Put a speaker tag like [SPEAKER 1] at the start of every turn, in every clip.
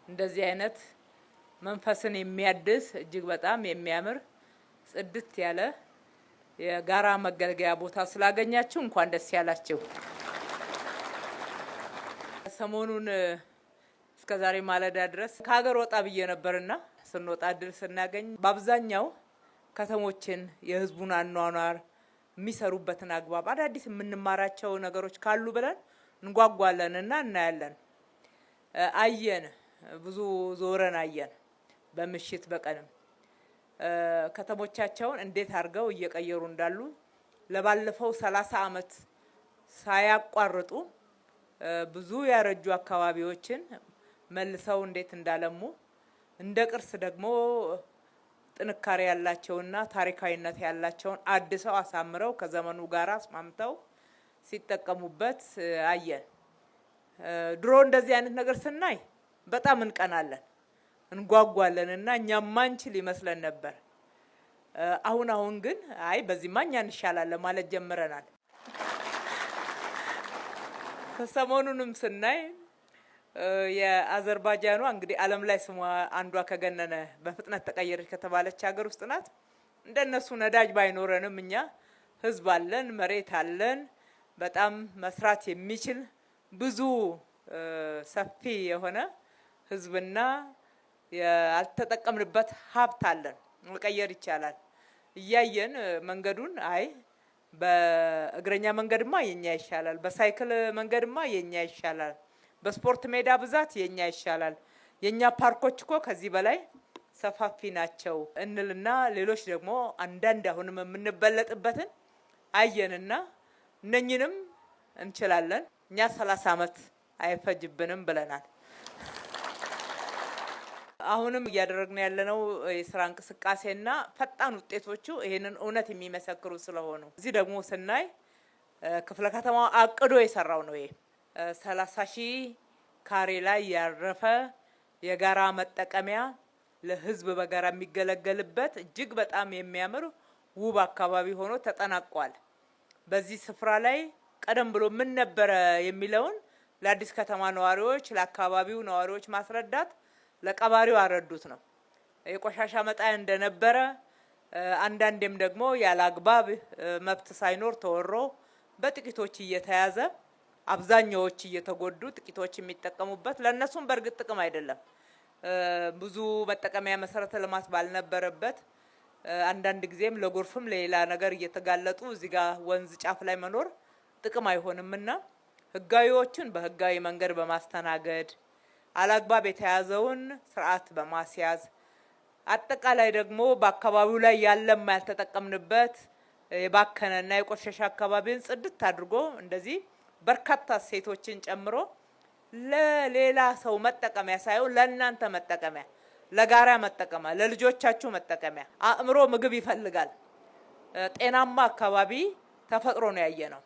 [SPEAKER 1] እንደዚህ አይነት መንፈስን የሚያድስ እጅግ በጣም የሚያምር ጽድት ያለ የጋራ መገልገያ ቦታ ስላገኛችሁ እንኳን ደስ ያላችሁ። ሰሞኑን እስከዛሬ ማለዳ ድረስ ከሀገር ወጣ ብዬ ነበርና ስንወጣ ድል ስናገኝ በአብዛኛው ከተሞችን የህዝቡን አኗኗር የሚሰሩበትን አግባብ አዳዲስ የምንማራቸው ነገሮች ካሉ ብለን እንጓጓለንና እናያለን። አየን፣ ብዙ ዞረን አየን። በምሽት በቀንም ከተሞቻቸውን እንዴት አድርገው እየቀየሩ እንዳሉ ለባለፈው 30 አመት ሳያቋርጡ ብዙ ያረጁ አካባቢዎችን መልሰው እንዴት እንዳለሙ እንደ ቅርስ ደግሞ ጥንካሬ ያላቸውና ታሪካዊነት ያላቸውን አድሰው አሳምረው ከዘመኑ ጋር አስማምተው ሲጠቀሙበት አየን። ድሮ እንደዚህ አይነት ነገር ስናይ በጣም እንቀናለን፣ እንጓጓለንና እኛም ማንችል ይመስለን ነበር። አሁን ግን አይ በዚህ ማኛ እንሻላለን ማለት ጀምረናል። ሰሞኑንም ስናይ የአዘርባይጃኗ እንግዲህ ዓለም ላይ ስሟ አንዷ ከገነነ በፍጥነት ተቀየረች ከተባለች ሀገር ውስጥ ናት። እንደነሱ ነዳጅ ባይኖረንም እኛ ህዝብ አለን፣ መሬት አለን፣ በጣም መስራት የሚችል ብዙ ሰፊ የሆነ ህዝብና ያልተጠቀምንበት ሀብት አለን። መቀየር ይቻላል። እያየን መንገዱን አይ በእግረኛ መንገድማ የኛ ይሻላል፣ በሳይክል መንገድማ የኛ ይሻላል፣ በስፖርት ሜዳ ብዛት የኛ ይሻላል፣ የኛ ፓርኮች እኮ ከዚህ በላይ ሰፋፊ ናቸው እንልና ሌሎች ደግሞ አንዳንድ አሁንም የምንበለጥበትን አየንና እነኝንም እንችላለን እኛ 30 አመት አይፈጅብንም ብለናል። አሁንም እያደረግን ያለነው የስራ እንቅስቃሴና ፈጣን ውጤቶቹ ይሄንን እውነት የሚመሰክሩ ስለሆኑ እዚህ ደግሞ ስናይ ክፍለ ከተማው አቅዶ የሰራው ነው። ይሄ 30,000 ካሬ ላይ ያረፈ የጋራ መጠቀሚያ ለህዝብ በጋራ የሚገለገልበት እጅግ በጣም የሚያምር ውብ አካባቢ ሆኖ ተጠናቋል። በዚህ ስፍራ ላይ ቀደም ብሎ ምን ነበረ የሚለውን ለአዲስ ከተማ ነዋሪዎች፣ ለአካባቢው ነዋሪዎች ማስረዳት ለቀባሪው አረዱት ነው። የቆሻሻ መጣያ እንደነበረ አንዳንዴም ደግሞ ያላግባብ መብት ሳይኖር ተወሮ በጥቂቶች እየተያዘ አብዛኛዎች እየተጎዱ ጥቂቶች የሚጠቀሙበት ለነሱም በርግጥ ጥቅም አይደለም። ብዙ መጠቀሚያ መሰረተ ልማት ባልነበረበት አንዳንድ ጊዜም ለጎርፍም ለሌላ ነገር እየተጋለጡ እዚህ ጋር ወንዝ ጫፍ ላይ መኖር ጥቅም አይሆንምና ህጋዊዎችን በህጋዊ መንገድ በማስተናገድ አላግባብ የተያዘውን ስርዓት በማስያዝ አጠቃላይ ደግሞ በአካባቢው ላይ ያለም ያልተጠቀምንበት የባከነና የቆሸሸ አካባቢን ጽድት አድርጎ እንደዚህ በርካታ ሴቶችን ጨምሮ ለሌላ ሰው መጠቀሚያ ሳይሆን ለእናንተ መጠቀሚያ፣ ለጋራ መጠቀሚያ፣ ለልጆቻችሁ መጠቀሚያ። አእምሮ ምግብ ይፈልጋል። ጤናማ አካባቢ ተፈጥሮ ነው ያየነው።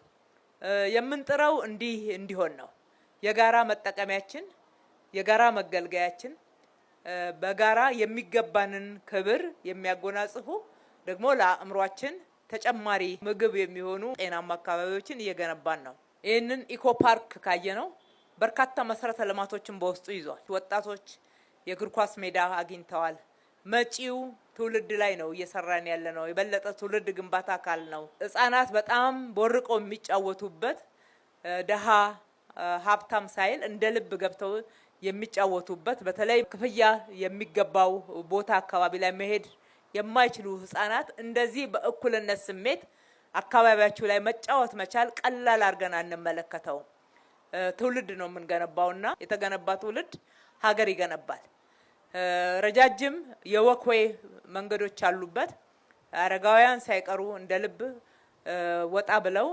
[SPEAKER 1] የምንጥረው እንዲሆን ነው። የጋራ መጠቀሚያችን፣ የጋራ መገልገያችን በጋራ የሚገባንን ክብር የሚያጎናጽፉ ደግሞ ለአእምሯችን ተጨማሪ ምግብ የሚሆኑ ጤናማ አካባቢዎችን እየገነባን ነው። ይህንን ኢኮ ፓርክ ካየነው በርካታ መሰረተ ልማቶችን በውስጡ ይዟል። ወጣቶች የእግር ኳስ ሜዳ አግኝተዋል። መጪው ትውልድ ላይ ነው እየሰራን ያለ ነው። የበለጠ ትውልድ ግንባታ አካል ነው። ህፃናት በጣም ቦርቀው የሚጫወቱበት ደሃ ሀብታም ሳይል እንደ ልብ ገብተው የሚጫወቱበት በተለይ ክፍያ የሚገባው ቦታ አካባቢ ላይ መሄድ የማይችሉ ህፃናት እንደዚህ በእኩልነት ስሜት አካባቢያቸው ላይ መጫወት መቻል ቀላል አድርገን አንመለከተውም። ትውልድ ነው የምንገነባውና የተገነባ ትውልድ ሀገር ይገነባል። ረጃጅም የወክዌይ መንገዶች አሉበት። አረጋውያን ሳይቀሩ እንደ ልብ ወጣ ብለው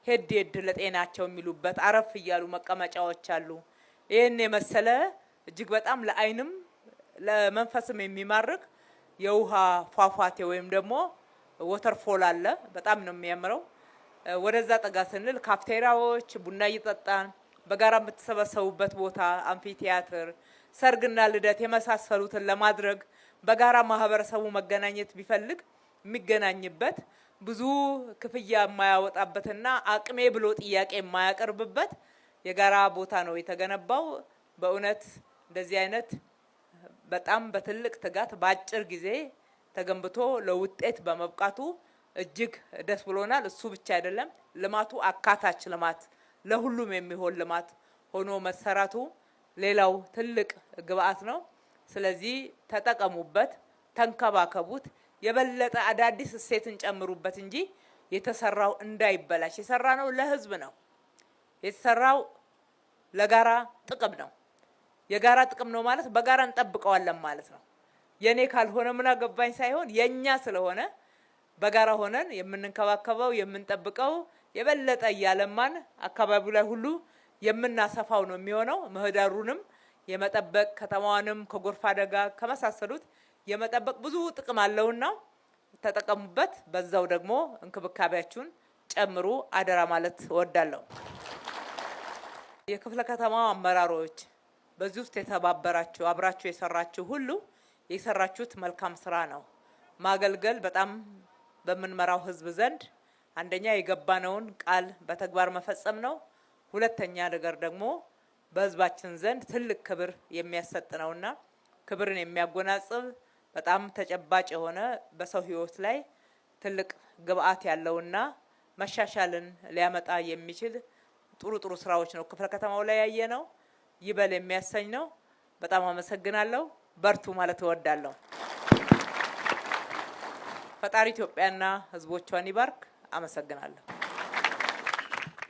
[SPEAKER 1] ሄድ ለጤናቸው የሚሉበት አረፍ እያሉ መቀመጫዎች አሉ። ይህን የመሰለ እጅግ በጣም ለአይንም ለመንፈስም የሚማርክ የውሃ ፏፏቴ ወይም ደግሞ ወተርፎል አለ። በጣም ነው የሚያምረው። ወደዛ ጠጋ ስንል ካፍቴሪያዎች፣ ቡና እየጠጣን በጋራ የምትሰበሰቡበት ቦታ፣ አምፊ ቲያትር፣ ሰርግና ልደት የመሳሰሉትን ለማድረግ በጋራ ማህበረሰቡ መገናኘት ቢፈልግ የሚገናኝበት ብዙ ክፍያ የማያወጣበትና አቅሜ ብሎ ጥያቄ የማያቀርብበት የጋራ ቦታ ነው የተገነባው። በእውነት እንደዚህ አይነት በጣም በትልቅ ትጋት በአጭር ጊዜ ተገንብቶ ለውጤት በመብቃቱ እጅግ ደስ ብሎናል። እሱ ብቻ አይደለም፣ ልማቱ አካታች ልማት፣ ለሁሉም የሚሆን ልማት ሆኖ መሰራቱ ሌላው ትልቅ ግብአት ነው። ስለዚህ ተጠቀሙበት፣ ተንከባከቡት፣ የበለጠ አዳዲስ እሴትን ጨምሩበት እንጂ የተሰራው እንዳይበላሽ። የሰራነው ለህዝብ ነው። የተሰራው ለጋራ ጥቅም ነው። የጋራ ጥቅም ነው ማለት በጋራ እንጠብቀዋለን ማለት ነው። የኔ ካልሆነ ምን አገባኝ ሳይሆን የኛ ስለሆነ በጋራ ሆነን የምንንከባከበው የምንጠብቀው የበለጠ እያለማን አካባቢው ላይ ሁሉ የምናሰፋው ነው የሚሆነው። ምህዳሩንም የመጠበቅ ከተማዋንም ከጎርፍ አደጋ ከመሳሰሉት የመጠበቅ ብዙ ጥቅም አለውና ተጠቀሙበት። በዛው ደግሞ እንክብካቤያችሁን ጨምሩ አደራ ማለት እወዳለሁ። የክፍለ ከተማው አመራሮች በዚህ ውስጥ የተባበራችሁ አብራችሁ የሰራችሁ ሁሉ የሰራችሁት መልካም ስራ ነው። ማገልገል በጣም በምንመራው ህዝብ ዘንድ አንደኛ የገባነውን ቃል በተግባር መፈጸም ነው። ሁለተኛ ነገር ደግሞ በህዝባችን ዘንድ ትልቅ ክብር የሚያሰጥ ነውና ክብርን የሚያጎናጽፍ በጣም ተጨባጭ የሆነ በሰው ህይወት ላይ ትልቅ ግብአት ያለውና መሻሻልን ሊያመጣ የሚችል ጥሩ ስራዎች ነው ክፍለ ከተማው ላይ ያየነው። ይበል የሚያሰኝ ነው። በጣም አመሰግናለሁ። በርቱ ማለት እወዳለሁ። ፈጣሪ ኢትዮጵያና ህዝቦቿን ይባርክ። አመሰግናለሁ።